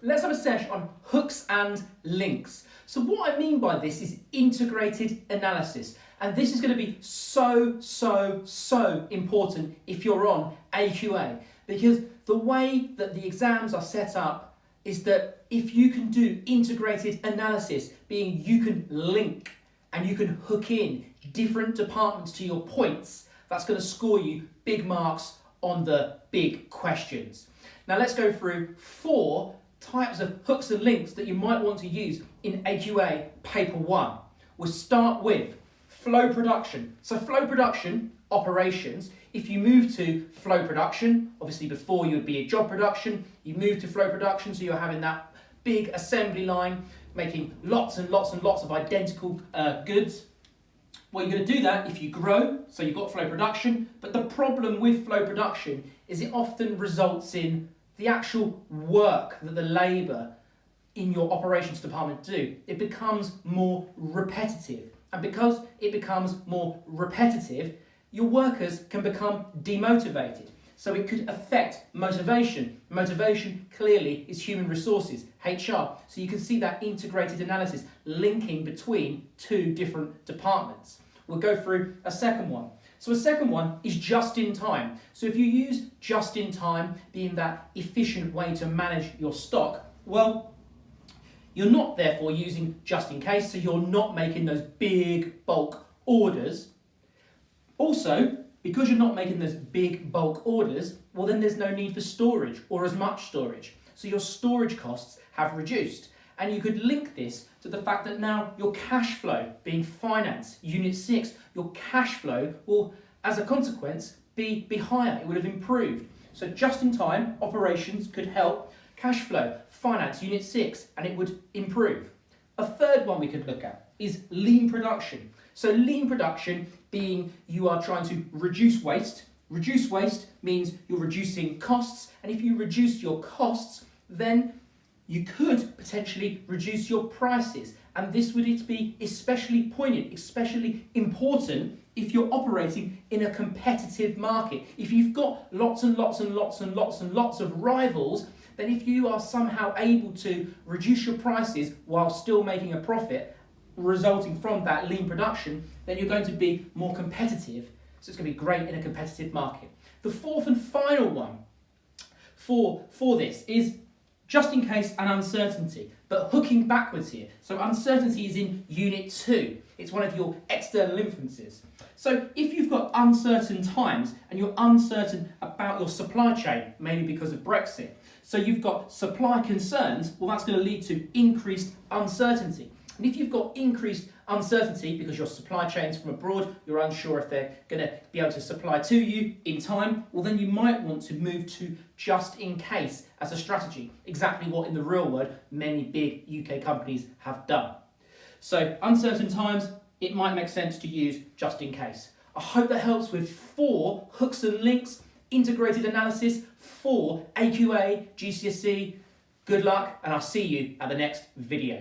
let's have a sesh on hooks and links. So what I mean by this is integrated analysis. And this is going to be so important if you're on AQA, because the way that the exams are set up is that if you can do integrated analysis, being you can link and you can hook in different departments to your points, that's going to score you big marks on the big questions. Now let's go through 4 types of hooks and links that you might want to use in AQA Paper 1. We'll start with flow production. So flow production, operations, if you move to flow production, obviously before you would be a job production, you move to flow production, so you're having that big assembly line, making lots and lots of identical goods. Well, you're going to do that if you grow, so you've got flow production, but the problem with flow production is it often results in the actual work that the labour in your operations department do. It becomes more repetitive, and because it becomes more repetitive, your workers can become demotivated. So it could affect motivation. Motivation clearly is human resources, HR. So you can see that integrated analysis linking between 2 different departments. We'll go through a second one. So a second one is just in time. So if you use just in time being that efficient way to manage your stock, well, you're not therefore using just in case, so you're not making those big bulk orders. Also, because you're not making those big bulk orders, well then there's no need for storage or as much storage. So your storage costs have reduced. And you could link this to the fact that now your cash flow, being finance, Unit 6, your cash flow will, as a consequence, be higher. It would have improved. So just in time, operations could help cash flow, finance, Unit 6, and it would improve. A third one we could look at is lean production. So lean production being you are trying to reduce waste. Reduce waste means you're reducing costs, and if you reduce your costs, then you could potentially reduce your prices. And this would be especially poignant, especially important if you're operating in a competitive market. If you've got lots of rivals, then if you are somehow able to reduce your prices while still making a profit, resulting from that lean production, then you're going to be more competitive. So it's going to be great in a competitive market. The fourth and final one for this is just in case and uncertainty, but hooking backwards here. So uncertainty is in Unit 2. It's one of your external influences. So if you've got uncertain times and you're uncertain about your supply chain, maybe because of Brexit, so you've got supply concerns, well that's going to lead to increased uncertainty. And if you've got increased uncertainty because your supply chains from abroad, you're unsure if they're going to be able to supply to you in time, well then you might want to move to just in case as a strategy, exactly what in the real world many big UK companies have done. So uncertain times, it might make sense to use just in case. I hope that helps with 4 hooks and links, integrated analysis for AQA, GCSE. Good luck, and I'll see you at the next video.